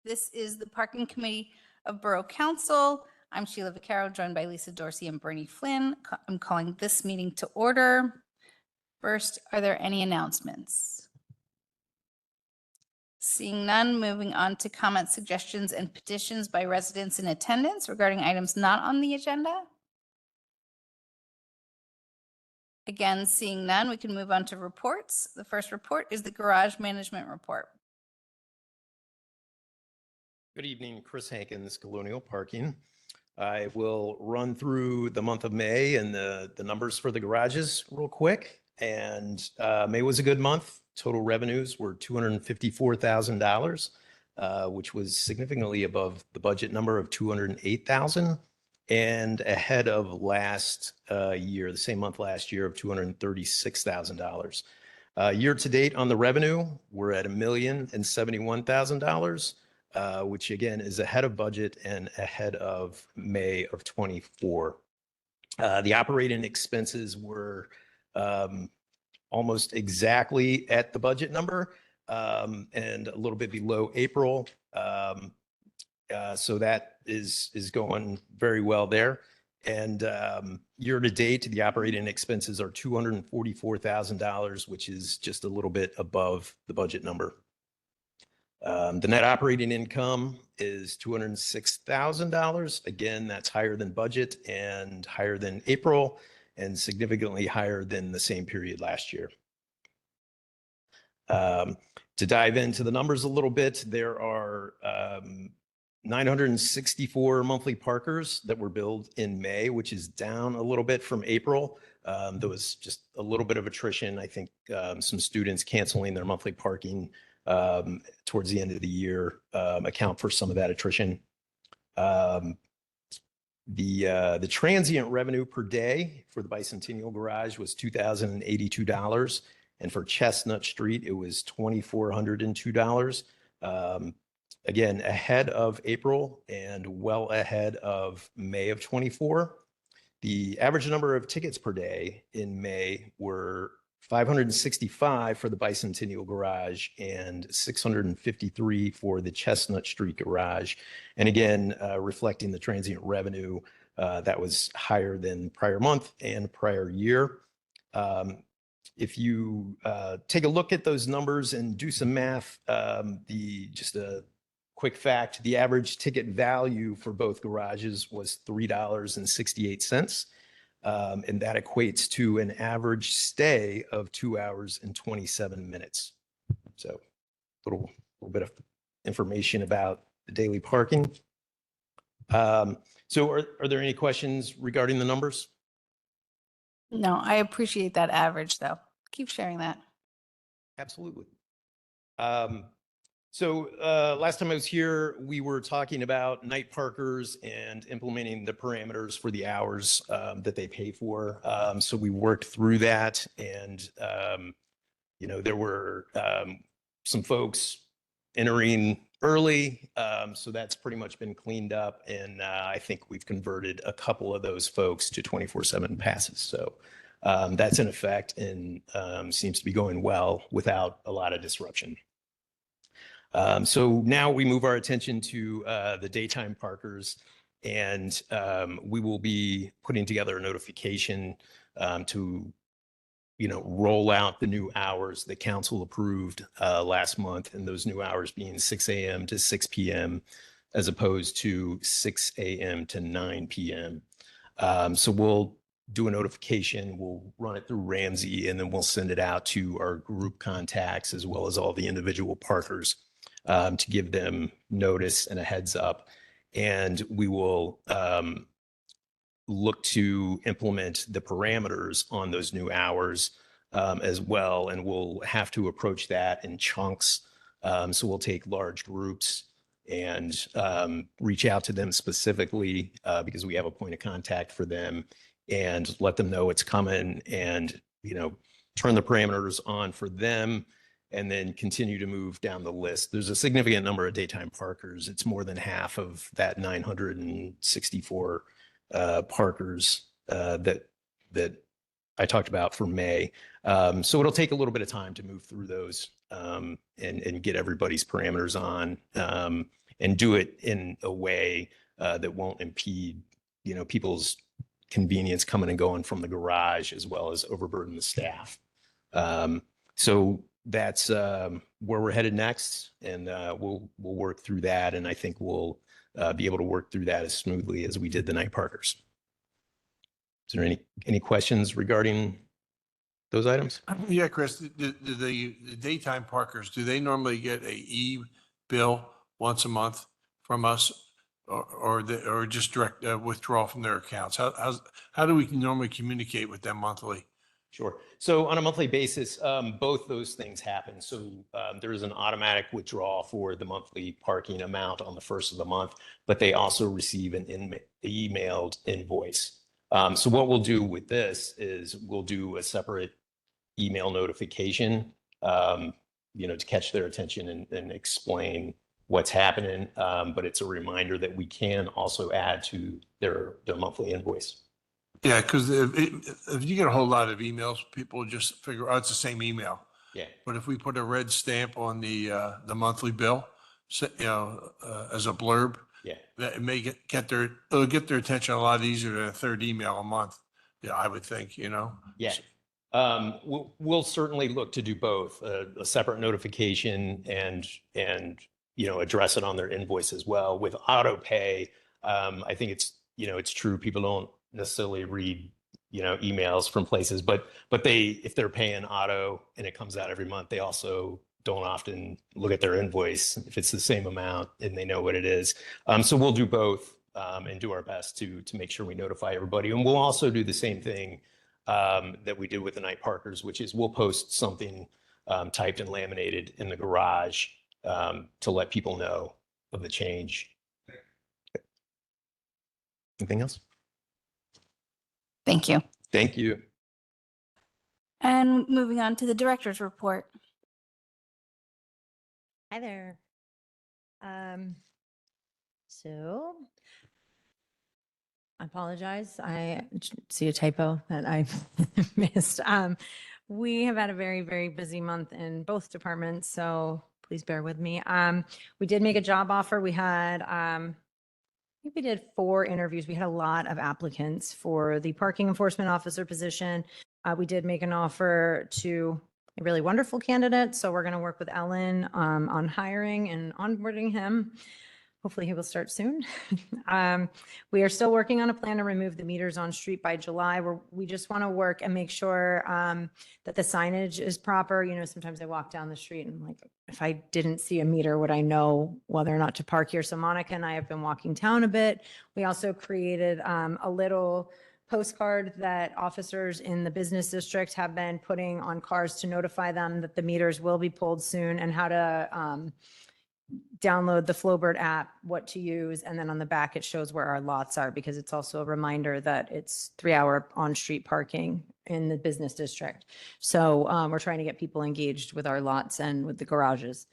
This is the Parking Committee of Borough Council. I'm Sheila Vaccaro, joined by Lisa Dorsey and Bernie Flynn. I'm calling this meeting to order. First, are there any announcements? Seeing none, moving on to comments, suggestions, and petitions by residents in attendance regarding items not on the agenda. Again, seeing none, we can move on to reports. The first report is the garage management report. Good evening, Chris Hankins, Colonial Parking. I will run through the month of May and the numbers for the garages real quick. And May was a good month. Total revenues were $254,000, which was significantly above the budget number of $208,000 and ahead of last year, the same month last year, of $236,000. Year to date on the revenue, we're at $1,071,000. Which again is ahead of budget and ahead of May of 24. The operating expenses were almost exactly at the budget number and a little bit below April. So that is going very well there. And year to date, the operating expenses are $244,000, which is just a little bit above the budget number. The net operating income is $206,000. Again, that's higher than budget and higher than April and significantly higher than the same period last year. To dive into the numbers a little bit, there are 964 monthly parkers that were billed in May, which is down a little bit from April. There was just a little bit of attrition. I think some students canceling their monthly parking towards the end of the year account for some of that attrition. The transient revenue per day for the Bicentennial Garage was $2,082, and for Chestnut Street it was $2,402. Again, ahead of April and well ahead of May of 24. The average number of tickets per day in May were 565 for the Bicentennial Garage and 653 for the Chestnut Street Garage. And again, reflecting the transient revenue that was higher than prior month and prior year. If you take a look at those numbers and do some math, just a quick fact, the average ticket value for both garages was $3.68. And that equates to an average stay of 2 hours and 27 minutes. So a little bit of information about the daily parking. So are there any questions regarding the numbers? No, I appreciate that average though. Keep sharing that. Absolutely. So last time I was here, we were talking about night parkers and implementing the parameters for the hours that they pay for. So we worked through that, and there were some folks entering early, so that's pretty much been cleaned up, and I think we've converted a couple of those folks to 24/7 passes. So that's in effect and seems to be going well without a lot of disruption. So now we move our attention to the daytime parkers, and we will be putting together a notification to roll out the new hours that council approved last month, and those new hours being 6 a.m. to 6 p.m. as opposed to 6 a.m. to 9 p.m. So we'll do a notification, we'll run it through Ramsey, and then we'll send it out to our group contacts as well as all the individual parkers to give them notice and a heads up. And we will look to implement the parameters on those new hours as well. And we'll have to approach that in chunks. So we'll take large groups and reach out to them specifically because we have a point of contact for them, and let them know it's coming, and turn the parameters on for them, and then continue to move down the list. There's a significant number of daytime parkers. It's more than half of that 964 parkers that I talked about for May. So it'll take a little bit of time to move through those and get everybody's parameters on. and do it in a way that won't impede, people's convenience coming and going from the garage, as well as overburden the staff. So that's where we're headed next, and we'll work through that, and I think we'll be able to work through that as smoothly as we did the night parkers. Is there any questions regarding those items? Yeah, Chris, the daytime parkers, do they normally get a e-bill once a month from us, or just direct withdrawal from their accounts? How do we normally communicate with them monthly? Sure. So on a monthly basis, both those things happen. So there is an automatic withdrawal for the monthly parking amount on the first of the month, but they also receive an emailed invoice. So what we'll do with this is we'll do a separate email notification, to catch their attention and explain what's happening. But it's a reminder that we can also add to their monthly invoice. Yeah, because if you get a whole lot of emails, people just figure, oh, it's the same email. Yeah. But if we put a red stamp on the monthly bill, as a blurb, Yeah. that it may it'll get their attention a lot easier than a third email a month. Yeah, I would think, Yeah. We'll certainly look to do both, a separate notification and address it on their invoice as well. With auto pay, I think it's true. People don't necessarily read, emails from places, but if they're paying auto and it comes out every month, they also don't often look at their invoice if it's the same amount and they know what it is. So we'll do both and do our best to make sure we notify everybody. And we'll also do the same thing that we did with the night parkers, which is we'll post something typed and laminated in the garage to let people know of the change. Anything else? Thank you. Thank you. And moving on to the director's report. Hi there. So I apologize. I see a typo that I missed. We have had a very, very busy month in both departments, so please bear with me. We did make a job offer. We had, I think we did 4 interviews. We had a lot of applicants for the parking enforcement officer position. We did make an offer to a really wonderful candidate, so we're going to work with Ellen on hiring and onboarding him. Hopefully he will start soon. We are still working on a plan to remove the meters on street by July. We just want to work and make sure that the signage is proper. Sometimes I walk down the street and like, if I didn't see a meter, would I know whether or not to park here? So Monica and I have been walking town a bit. We also created a little postcard that officers in the business district have been putting on cars to notify them that the meters will be pulled soon, and how to download the Flowbird app, what to use, and then on the back it shows where our lots are, because it's also a reminder that it's 3-hour on-street parking in the business district. So we're trying to get people engaged with our lots and with the garages.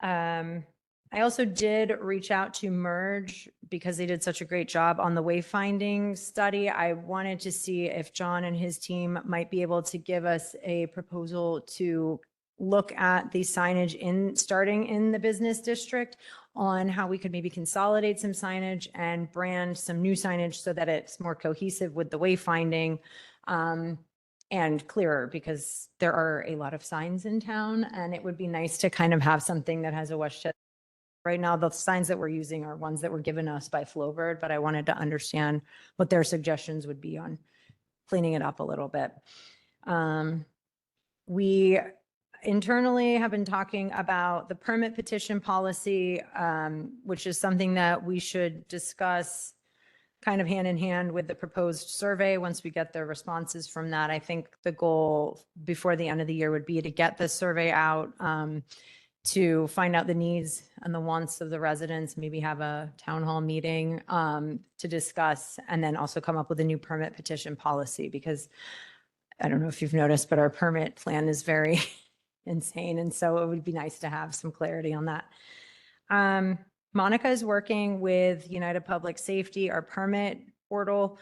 I also did reach out to Merge because they did such a great job on the wayfinding study. I wanted to see if John and his team might be able to give us a proposal to look at the signage starting in the business district, on how we could maybe consolidate some signage and brand some new signage so that it's more cohesive with the wayfinding and clearer, because there are a lot of signs in town, and it would be nice to kind of have something that has a Westchester. Right now, the signs that we're using are ones that were given us by Flowbird, but I wanted to understand what their suggestions would be on cleaning it up a little bit. We internally have been talking about the permit petition policy, which is something that we should discuss kind of hand in hand with the proposed survey. Once we get the responses from that, I think the goal before the end of the year would be to get the survey out, to find out the needs and the wants of the residents, maybe have a town hall meeting to discuss, and then also come up with a new permit petition policy, because I don't know if you've noticed, but our permit plan is very insane. And so it would be nice to have some clarity on that. Monica is working with United Public Safety, our permit portal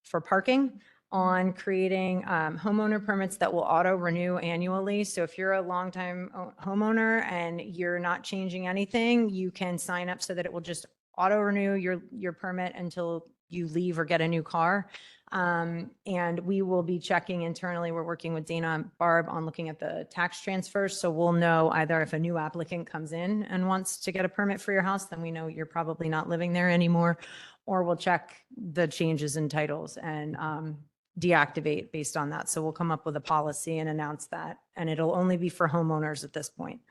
for parking, on creating homeowner permits that will auto renew annually. So if you're a longtime homeowner and you're not changing anything, you can sign up so that it will just auto renew your permit until you leave or get a new car. And we will be checking internally. We're working with Dana and Barb on looking at the tax transfers. So we'll know either if a new applicant comes in and wants to get a permit for your house, then we know you're probably not living there anymore. Or we'll check the changes in titles and deactivate based on that. So we'll come up with a policy and announce that. And it'll only be for homeowners at this point.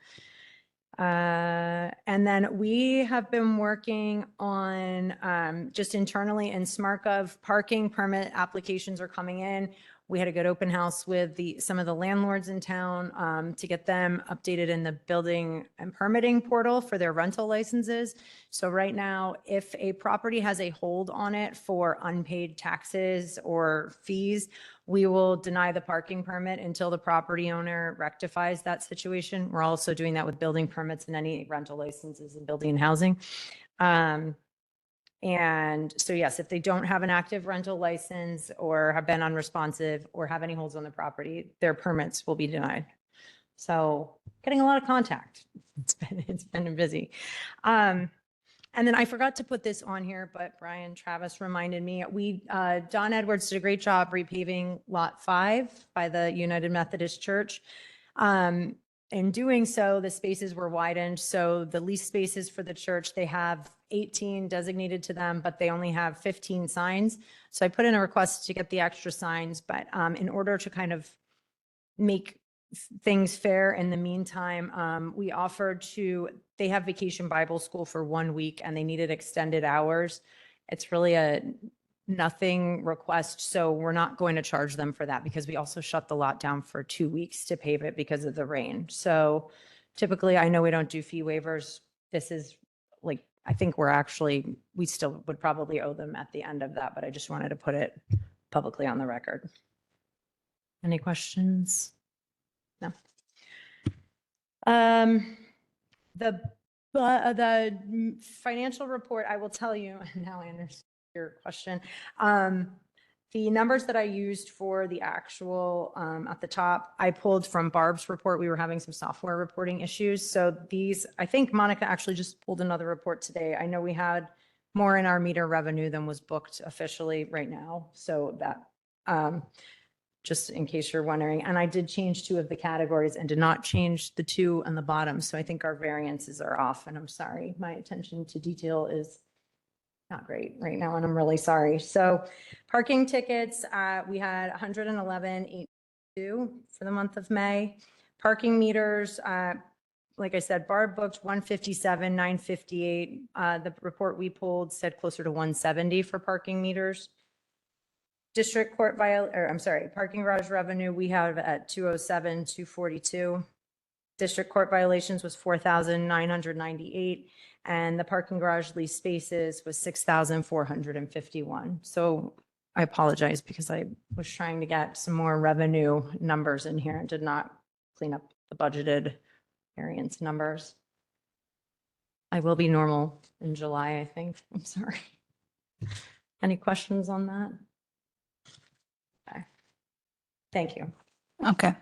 And then we have been working on just internally in SmartGov, parking permit applications are coming in. We had a good open house with some of the landlords in town to get them updated in the building and permitting portal for their rental licenses. So right now, if a property has a hold on it for unpaid taxes or fees, we will deny the parking permit until the property owner rectifies that situation. We're also doing that with building permits and any rental licenses in building and housing. And so, yes, if they don't have an active rental license or have been unresponsive or have any holds on the property, their permits will be denied. So getting a lot of contact. It's been busy. And then I forgot to put this on here, but Brian Travis reminded me, Don Edwards did a great job repaving Lot 5 by the United Methodist Church. In doing so, the spaces were widened. So the lease spaces for the church, they have 18 designated to them, but they only have 15 signs. So I put in a request to get the extra signs, but in order to kind of make things fair in the meantime, we offered they have Vacation Bible School for 1 week and they needed extended hours. It's really a nothing request. So we're not going to charge them for that because we also shut the lot down for 2 weeks to pave it because of the rain. So typically, I know we don't do fee waivers. This is like, I think we still would probably owe them at the end of that, but I just wanted to put it publicly on the record. Any questions? No. The financial report, I will tell you, now I understand your question. The numbers that I used for the actual at the top, I pulled from Barb's report. We were having some software reporting issues. So I think Monica actually just pulled another report today. I know we had more in our meter revenue than was booked officially right now. So that, just in case you're wondering. And I did change 2 of the categories and did not change the 2 on the bottom. So I think our variances are off and I'm sorry. My attention to detail is not great right now and I'm really sorry. So parking tickets, we had 111,802 for the month of May. Parking meters, like I said, Barb booked 157,958. The report we pulled said closer to 170 for parking meters. District court parking garage revenue, we have at 207,242. District court violations was 4,998. And the parking garage lease spaces was 6,451. So I apologize because I was trying to get some more revenue numbers in here and did not clean up the budgeted variance numbers. I will be normal in July, I think. I'm sorry. Any questions on that? Okay. Thank you. Okay.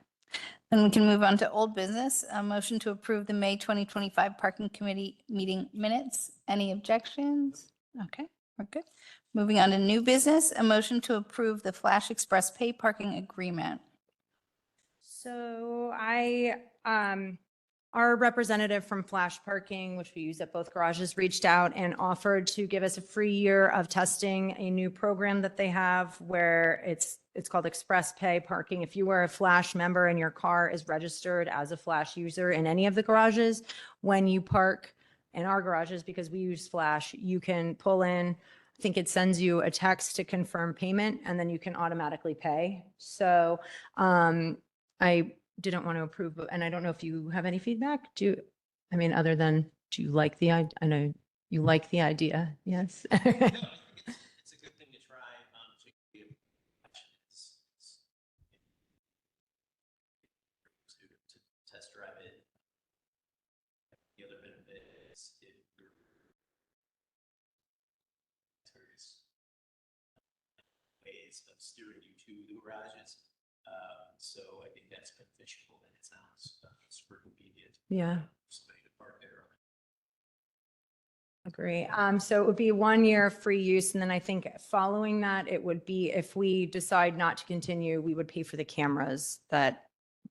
Then we can move on to old business. A motion to approve the May 2025 Parking Committee meeting minutes. Any objections? Okay, we're good. Moving on to new business, a motion to approve the Flash Express Pay Parking Agreement. So our representative from Flash Parking, which we use at both garages, reached out and offered to give us a free year of testing a new program that they have where it's called Express Pay Parking. If you were a Flash member and your car is registered as a Flash user in any of the garages, when you park in our garages, because we use Flash, you can pull in, I think it sends you a text to confirm payment and then you can automatically pay. So I didn't want to approve, and I don't know if you have any feedback. Other than, do you like the idea? I know you like the idea. Yes. It's a good thing to try. To test drive it. The other benefit is if you're ways ways of steering you to the garages. So I think that's beneficial and it sounds super convenient. Yeah. Somebody to park there. Agree. So it would be 1 year free use. And then I think following that, it would be if we decide not to continue, we would pay for the cameras that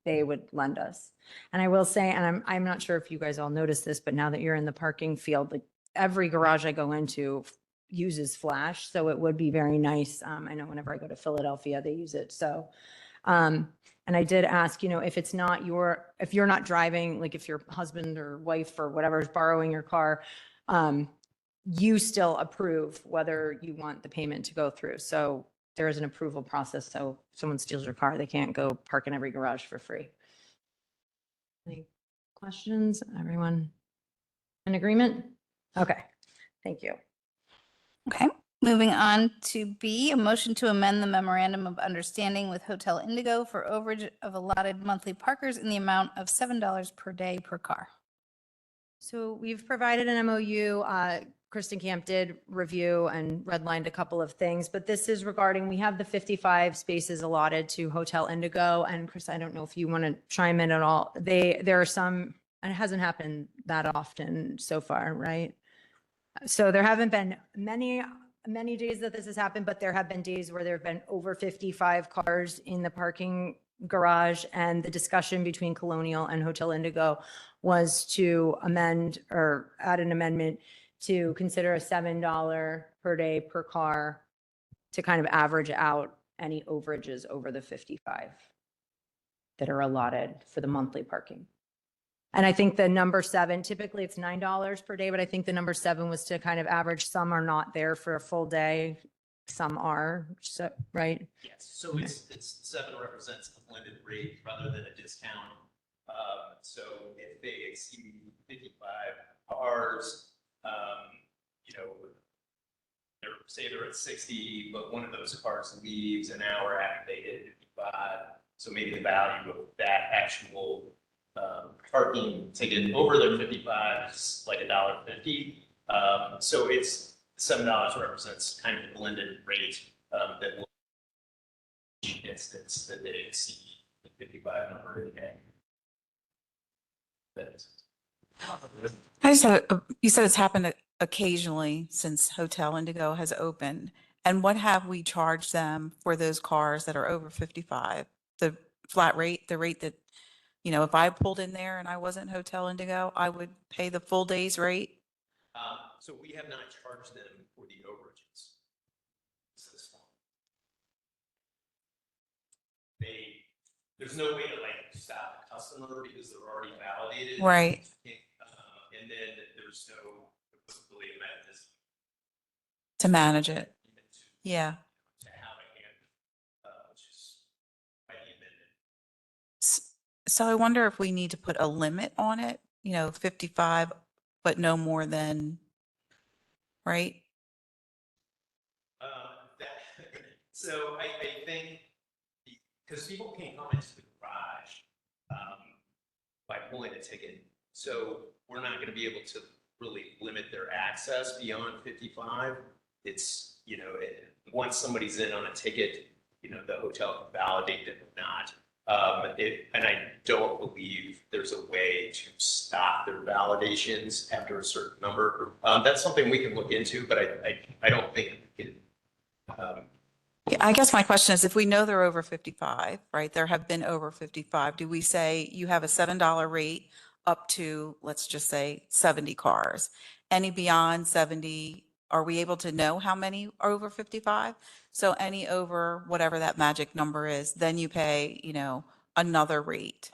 they would lend us. And I will say, and I'm not sure if you guys all noticed this, but now that you're in the parking field, like every garage I go into uses flash. So it would be very nice. I know whenever I go to Philadelphia, they use it. So, and I did ask, if it's not if you're not driving, like if your husband or wife or whatever is borrowing your car, you still approve whether you want the payment to go through. So there is an approval process. So if someone steals your car, they can't go park in every garage for free. Any questions? Everyone in agreement? Okay, thank you. Okay, moving on to B, a motion to amend the memorandum of understanding with Hotel Indigo for overage of allotted monthly parkers in the amount of $7 per day per car. So we've provided an MOU. Kristen Camp did review and redlined a couple of things, but this is regarding, we have the 55 spaces allotted to Hotel Indigo. And Chris, I don't know if you want to chime in at all. There are some, and it hasn't happened that often so far, right? So there haven't been many days that this has happened, but there have been days where there have been over 55 cars in the parking garage. And the discussion between Colonial and Hotel Indigo was to amend or add an amendment to consider a $7 per day per car to kind of average out any overages over the 55 that are allotted for the monthly parking. And I think the number 7, typically it's $9 per day, but I think the number 7 was to kind of average. Some are not there for a full day. Some are, so, right? Yes, so it's 7 represents a blended rate rather than a discount. So if they exceed 55 cars, say they're at 60, but one of those cars leaves an hour after they hit 55. So maybe the value of that actual parking ticket over their 55 is like $1.50. So it's $7 represents kind of the blended rate that will instance that they exceed the 55 number a day. I just had you said it's happened occasionally since Hotel Indigo has opened. And what have we charged them for those cars that are over 55? The flat rate, the rate that, if I pulled in there and I wasn't Hotel Indigo, I would pay the full day's rate? So we have not charged them for the overages. There's no way to stop the customer because they're already validated. Right. And then there's no really a mechanism To manage it. even Yeah. to have a hand, which is by the amendment. So I wonder if we need to put a limit on it, 55, but no more than, right? So I think because people can come into the garage by pulling a ticket. So we're not going to be able to really limit their access beyond 55. It's, once somebody's in on a ticket, the hotel can validate them or not. And I don't believe there's a way to stop their validations after a certain number. That's something we can look into, but I don't think we can. Yeah, I guess my question is, if we know they're over 55, right? There have been over 55. Do we say you have a $7 rate up to, let's just say 70 cars? Any beyond 70, are we able to know how many are over 55? So any over whatever that magic number is, then you pay, another rate.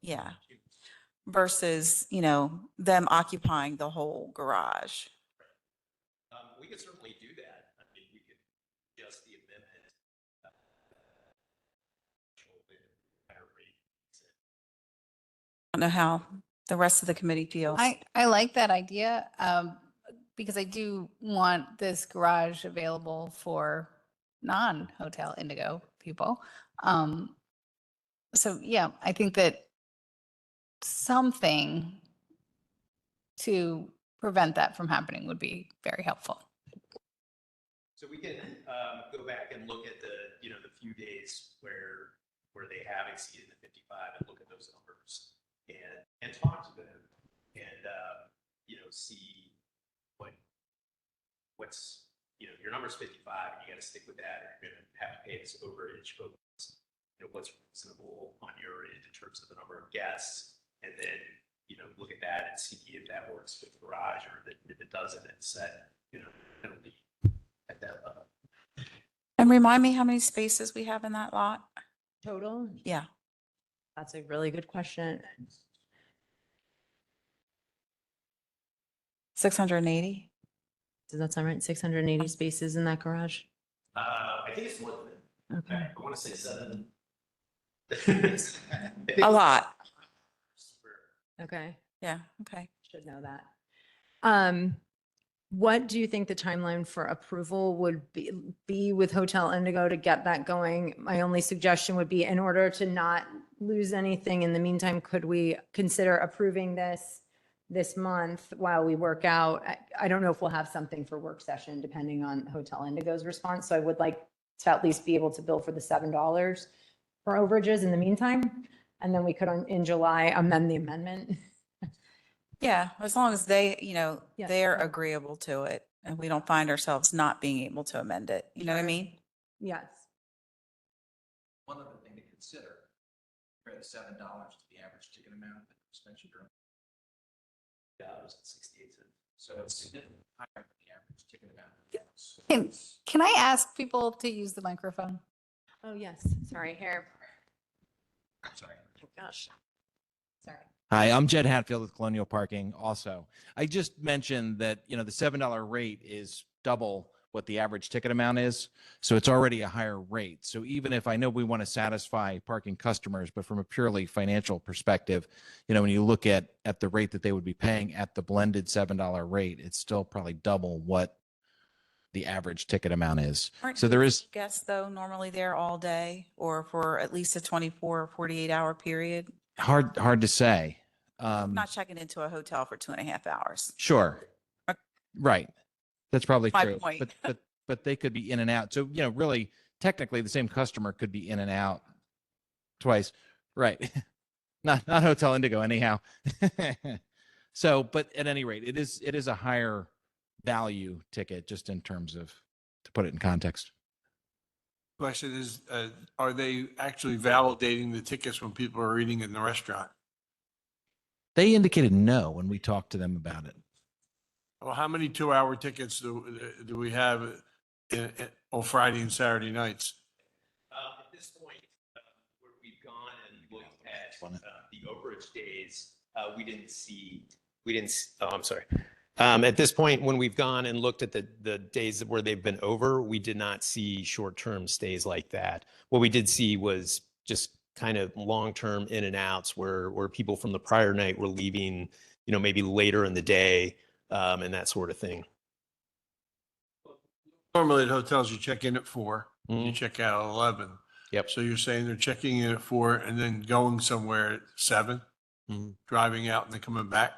Yeah. Versus, them occupying the whole garage. We could certainly do that. I mean, we could adjust the amendment. I don't know how the rest of the committee feels. I like that idea because I do want this garage available for non-Hotel Indigo people. So yeah, I think that something to prevent that from happening would be very helpful. So we can go back and look at the, you know, the few days where they have exceeded the 55 and look at those numbers and talk to them and, you know, see what's, you know, your number's 55 and you got to stick with that or you're going to have to pay this overage, but you know, what's reasonable on your end in terms of the number of guests, and then, you know, look at that and see if that works with the garage, or if it doesn't, and set, you know, penalty at that level. And remind me how many spaces we have in that lot? Total? Yeah. That's a really good question. 680? Does that sound right? 680 spaces in that garage? I think it's more than that. Okay. I want to say 7. A lot. Okay. Yeah. Okay. Should know that. What do you think the timeline for approval would be with Hotel Indigo to get that going? My only suggestion would be, in order to not lose anything in the meantime, could we consider approving this month while we work out? I don't know if we'll have something for work session depending on Hotel Indigo's response. So I would like to at least be able to bill for the $7 for overages in the meantime. And then we could, in July, amend the amendment. Yeah. As long as they, you know, Yes. they're agreeable to it and we don't find ourselves not being able to amend it. You know what I mean? Yes. One other thing to consider, compare the $7 to the average ticket amount that was mentioned earlier. $68. So it's significantly higher than the average ticket amount. So Can, it's- can I ask people to use the microphone? Oh, yes. Sorry, here. Sorry. Oh, gosh. Sorry. Hi, I'm Jed Hatfield with Colonial Parking also. I just mentioned that, you know, the $7 rate is double what the average ticket amount is. So it's already a higher rate. So even if I know we want to satisfy parking customers, but from a purely financial perspective, you know, when you look at the rate that they would be paying at the blended $7 rate, it's still probably double what the average ticket amount is. Aren't So there is, guests though normally there all day or for at least a 24 or 48 hour period? hard to say. Not checking into a hotel for 2.5 hours. Sure. Okay. Right. That's probably My true. point. But they could be in and out. So, you know, really, technically the same customer could be in and out twice. Right. Not Hotel Indigo anyhow. So, but at any rate, it is a higher value ticket just in terms of, to put it in context. Question is, are they actually validating the tickets when people are eating in the restaurant? They indicated no when we talked to them about it. Well, how many 2-hour tickets do we have on Friday and Saturday nights? At this point, where we've gone and looked at the overage days, we didn't see, oh, I'm sorry. At this point, when we've gone and looked at the days where they've been over, we did not see short-term stays like that. What we did see was just kind of long-term in and outs where people from the prior night were leaving, you know, maybe later in the day, and that sort of thing. Normally at hotels, you check in at 4, you Mhm. check out at 11. Yep. So you're saying they're checking in at 4 and then going somewhere at 7, Mhm. driving out and then coming back?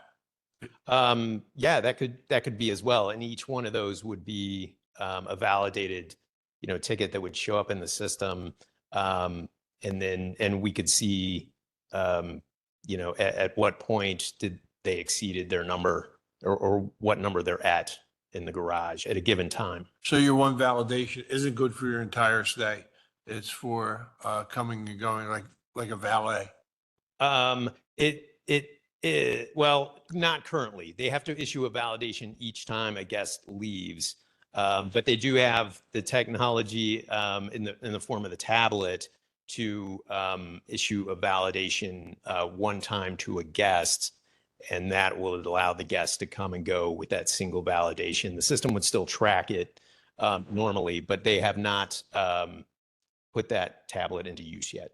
Yeah, that could be as well. And each one of those would be a validated, you know, ticket that would show up in the system. And we could see, you know, at what point did they exceeded their number or what number they're at in the garage at a given time. So your one validation isn't good for your entire stay. It's for coming and going like a valet. Well, not currently. They have to issue a validation each time a guest leaves. But they do have the technology in the form of the tablet to issue a validation one time to a guest, and that will allow the guest to come and go with that single validation. The system would still track it normally, but they have not put that tablet into use yet.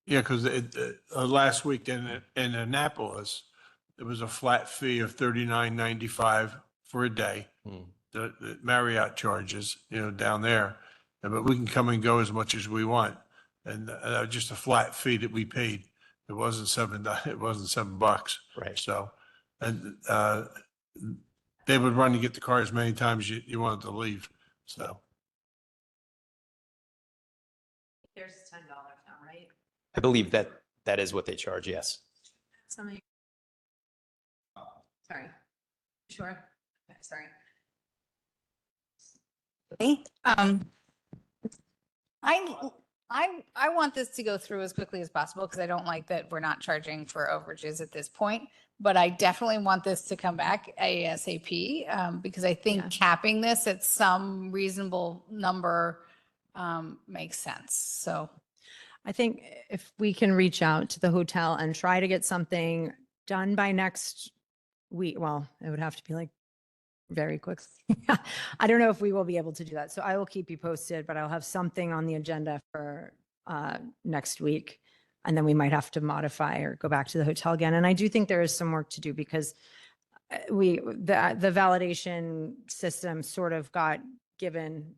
Yeah, because last week in Annapolis, there was a flat fee of $39.95 for a day. Hmm. The Marriott charges, you know, down there, but we can come and go as much as we want. And just a flat fee that we paid. It wasn't it wasn't $7. Right. So, and they would run to get the car as many times as you wanted to leave. So, There's $10 now, right? I believe that that is what they charge, yes. Somebody. Sorry. Sure. Okay, sorry. Okay. I want this to go through as quickly as possible because I don't like that we're not charging for overages at this point. But I definitely want this to come back ASAP because I think Yeah. capping this at some reasonable number makes sense. So I think if we can reach out to the hotel and try to get something done by next week, well, it would have to be like very quickly. I don't know if we will be able to do that. So I will keep you posted, but I'll have something on the agenda for next week. And then we might have to modify or go back to the hotel again. And I do think there is some work to do because the validation system sort of got given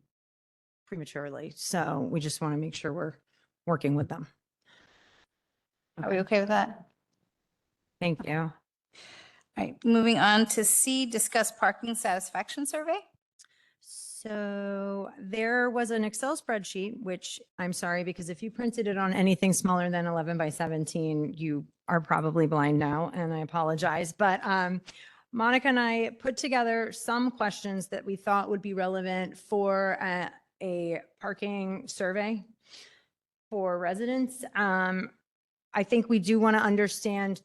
prematurely. So we just want to make sure we're working with them. are we okay with that? Thank you. All right, moving on to C, discuss parking satisfaction survey. So there was an Excel spreadsheet, which I'm sorry, because if you printed it on anything smaller than 11 by 17, you are probably blind now, and I apologize. But Monica and I put together some questions that we thought would be relevant for a parking survey for residents. I think we do want to understand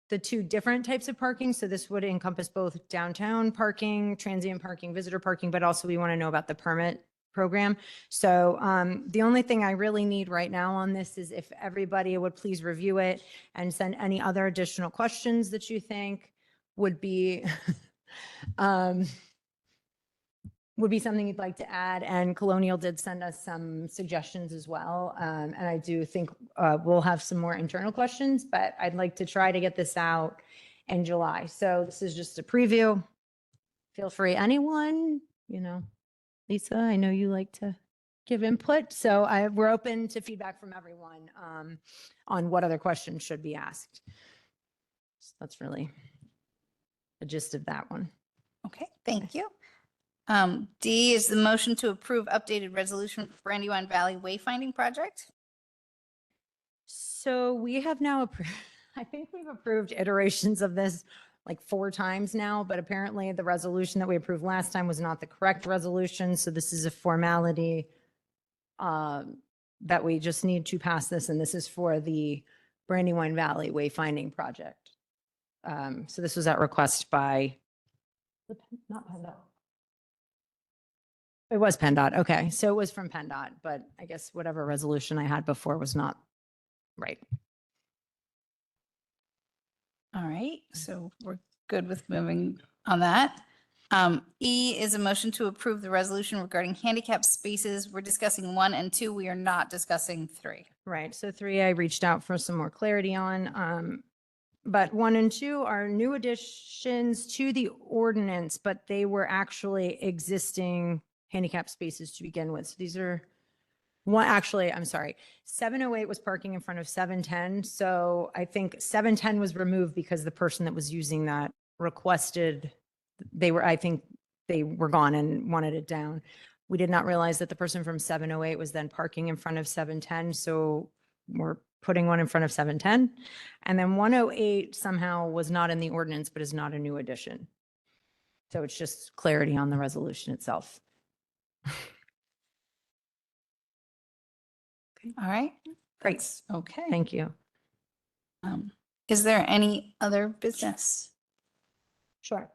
the two different types of parking. So this would encompass both downtown parking, transient parking, visitor parking, but also we want to know about the permit program. So the only thing I really need right now on this is if everybody would please review it and send any other additional questions that you think would be something you'd like to add. And Colonial did send us some suggestions as well. And I do think we'll have some more internal questions, but I'd like to try to get this out in July. So this is just a preview. Feel free, anyone, Lisa, I know you like to give input. So we're open to feedback from everyone on what other questions should be asked. So that's really the gist of that one. Okay, thank you. D is the motion to approve updated resolution for Brandywine Valley Wayfinding Project. So we have now approved, I think we've approved iterations of this like 4 times now, but apparently the resolution that we approved last time was not the correct resolution. So this is a formality that we just need to pass this, and this is for the Brandywine Valley Wayfinding Project. So this was at request by, not PennDOT. It was PennDOT. Okay. So it was from PennDOT, but I guess whatever resolution I had before was not right. All right, so we're good with moving on that. E is a motion to approve the resolution regarding handicap spaces. We're discussing 1 and 2. We are not discussing 3. Right. So 3, I reached out for some more clarity on. But 1 and 2 are new additions to the ordinance, but they were actually existing handicap spaces to begin with. So these are I'm sorry. 708 was parking in front of 710. So I think 710 was removed because the person that was using that requested, I think they were gone and wanted it down. We did not realize that the person from 708 was then parking in front of 710. So we're putting one in front of 710. And then 108 somehow was not in the ordinance, but is not a new addition. So it's just clarity on the resolution itself. All right, Great. that's okay. Thank you. Is there any other business? Sure.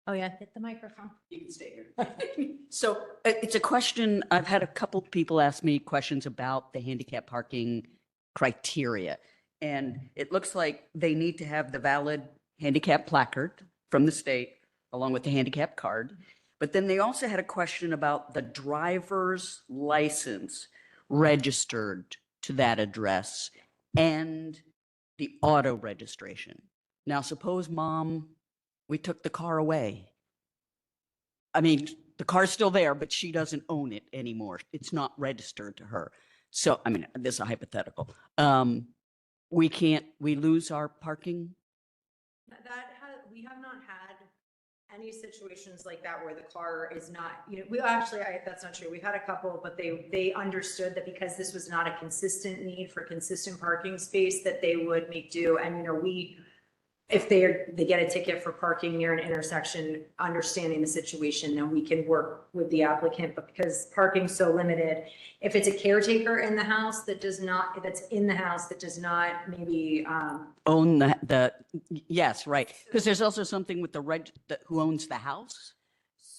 Oh, yeah. Hit the microphone. You can stay here. So it's a question, I've had a couple people ask me questions about the handicap parking criteria. And it looks like they need to have the valid handicap placard from the state along with the handicap card. But then they also had a question about the driver's license registered to that address and the auto registration. Now, suppose Mom, we took the car away. I mean, the car's still there, but she doesn't own it anymore. It's not registered to her. So, I mean, this is a hypothetical. We lose our parking? We have not had any situations like that where the car is not, we actually, that's not true. We've had a couple, but they understood that because this was not a consistent need for consistent parking space, that they would make do. And, if they get a ticket for parking near an intersection, understanding the situation, then we can work with the applicant. But because parking's so limited, if it's a caretaker in the house that's in the house that does not maybe, Own yes, right. Because there's also something with who owns the house.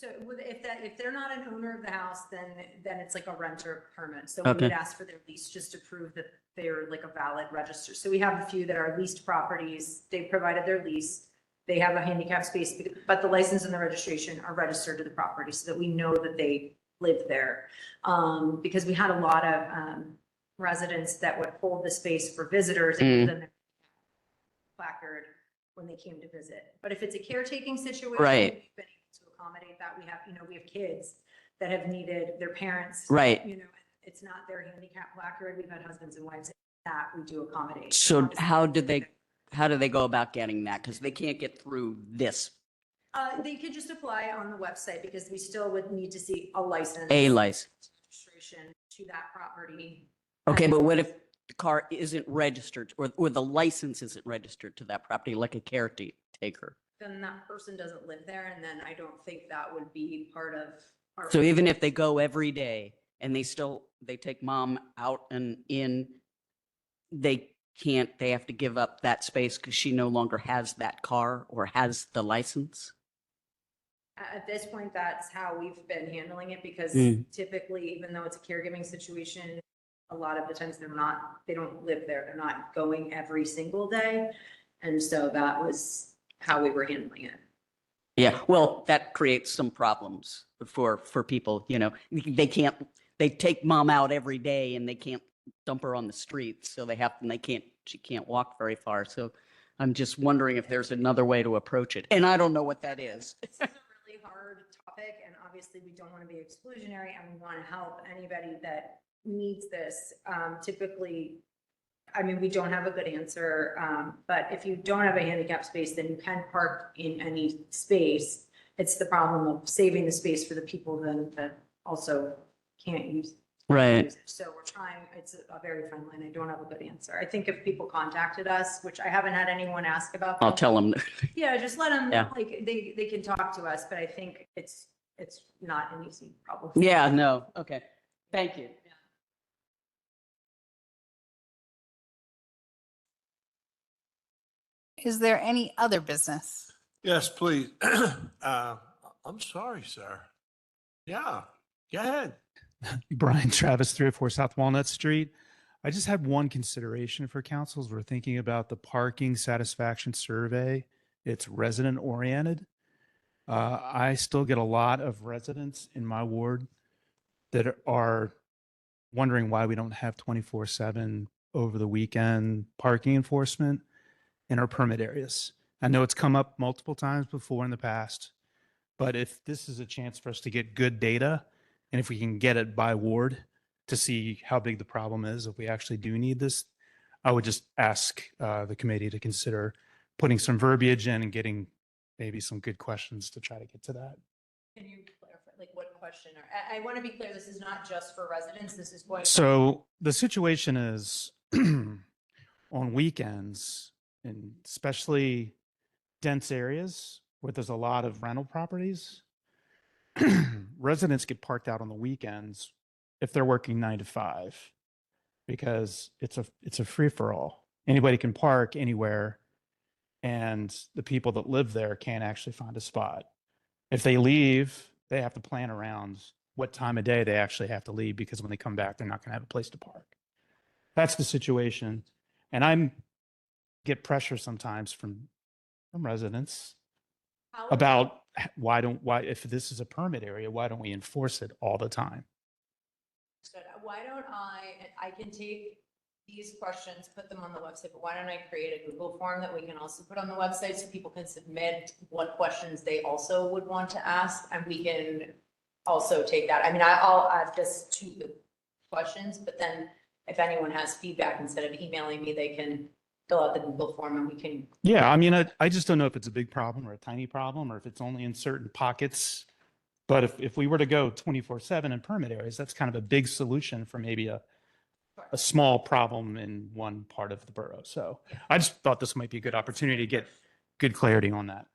so if they're not an owner of the house, then it's like a renter permit. So we would Okay. ask for their lease just to prove that they're like a valid register. So we have a few that are leased properties. They provided their lease. They have a handicap space, but the license and the registration are registered to the property so that we know that they live there. Because we had a lot of residents that would hold the space for visitors and give them their placard when they came to visit. But if it's a caretaking situation, Right. we've been able to accommodate that. We have kids that have needed their parents. Right. It's not their handicap placard. We've had husbands and wives that we do accommodate. So how do they go about getting that? Because they can't get through this, They could just apply on the website because we still would need to see a license. A license. Registration to that property. Okay, but what if the car isn't registered or the license isn't registered to that property, like a caretaker? Then that person doesn't live there, and then I don't think that would be part of our. So even if they go every day and they take mom out and in, they have to give up that space because she no longer has that car or has the license? At this point, that's how we've been handling it because typically, even though it's a caregiving situation, a lot of the times they don't live there. They're not going every single day. And so that was how we were handling it. Yeah, well, that creates some problems for people, they take mom out every day and they can't dump her on the street. So she can't walk very far. So I'm just wondering if there's another way to approach it. And I don't know what that is. This is a really hard topic, and obviously we don't want to be exclusionary and we want to help anybody that needs this. Typically, we don't have a good answer, but if you don't have a handicap space, then you can park in any space. It's the problem of saving the space for the people then that also can't use. Right. use it. So we're trying, it's a very fine line. I don't have a good answer. I think if people contacted us, which I haven't had anyone ask about. I'll tell them. Yeah, just let them, Yeah. they can talk to us, but I think it's not an easy problem. Yeah, no. Okay. Thank you. Is there any other business? Yes, please. I'm sorry, sir. Yeah, go ahead. Brian Travis, 304 South Walnut Street. I just had one consideration for councils. We're thinking about the parking satisfaction survey. It's resident oriented. I still get a lot of residents in my ward that are wondering why we don't have 24/7 over the weekend parking enforcement in our permit areas. I know it's come up multiple times before in the past, but if this is a chance for us to get good data, and if we can get it by ward to see how big the problem is, if we actually do need this, I would just ask the committee to consider putting some verbiage in and getting maybe some good questions to try to get to that. Can you clarify, like what question? I want to be clear, this is not just for residents, this is going. So the situation is on weekends, and especially dense areas where there's a lot of rental properties, residents get parked out on the weekends if they're working 9 to 5 because it's a free for all. Anybody can park anywhere, and the people that live there can't actually find a spot. If they leave, they have to plan around what time of day they actually have to leave because when they come back, they're not going to have a place to park. That's the situation. And I get pressure sometimes from residents about why if this is a permit area, why don't we enforce it all the time? Why don't I can take these questions, put them on the website, but why don't I create a Google form that we can also put on the website so people can submit what questions they also would want to ask, and we can also take that. I'll add this to the questions, but then if anyone has feedback, instead of emailing me, they can fill out the Google form and we can. Yeah, I mean, I just don't know if it's a big problem or a tiny problem, or if it's only in certain pockets. But if we were to go 24/7 in permit areas, that's kind of a big solution for maybe a small problem in one part of the borough. So I just thought this might be a good opportunity to get good clarity on that.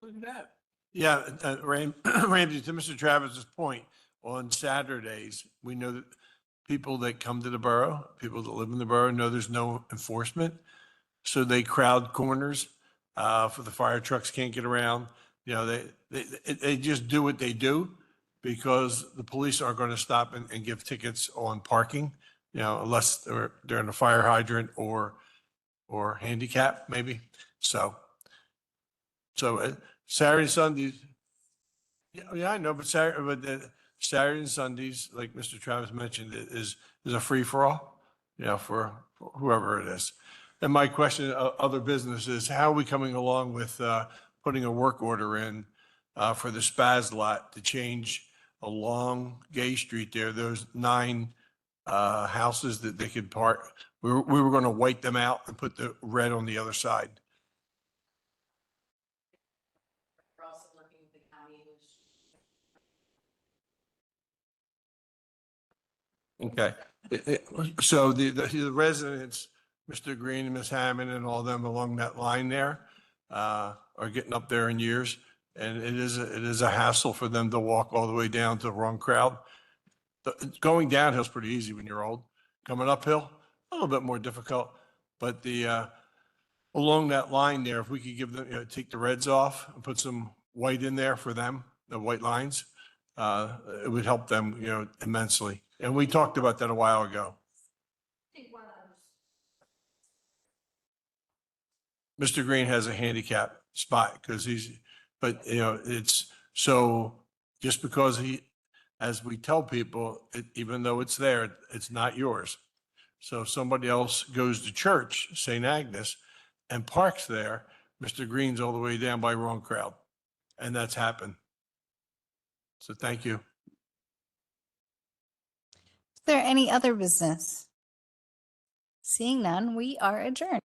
Look at that. Yeah, Ramsey, to Mr. Travis's point, on Saturdays, we know that people that come to the borough, people that live in the borough know there's no enforcement. So they crowd corners for the fire trucks can't get around. You know, they just do what they do because the police aren't going to stop and give tickets on parking, you know, unless they're in a fire hydrant or handicap maybe. So Saturday, Sundays. Yeah, I know, but Saturday and Sundays, like Mr. Travis mentioned, is a free for all, you know, for whoever it is. And my question, other businesses, how are we coming along with putting a work order in for the Spaz lot to change along Gay Street there, those 9 houses that they could park? We were going to white them out and put the red on the other side. We're also looking at the county. Okay. So the residents, Mr. Green and Ms. Hammond and all them along that line there are getting up there in years. And it is a hassle for them to walk all the way down to the wrong crowd. Going downhill is pretty easy when you're old. Coming uphill, a little bit more difficult. But along that line there, if we could give them, you know, take the reds off and put some white in there for them, the white lines, it would help them, you know, immensely. And we talked about that a while ago. Mr. Green has a handicap spot because but you know, it's so just because as we tell people, even though it's there, it's not yours. So if somebody else goes to church, St. Agnes, and parks there, Mr. Green's all the way down by wrong crowd. And that's happened. So thank you. Is there any other business? Seeing none, we are adjourned.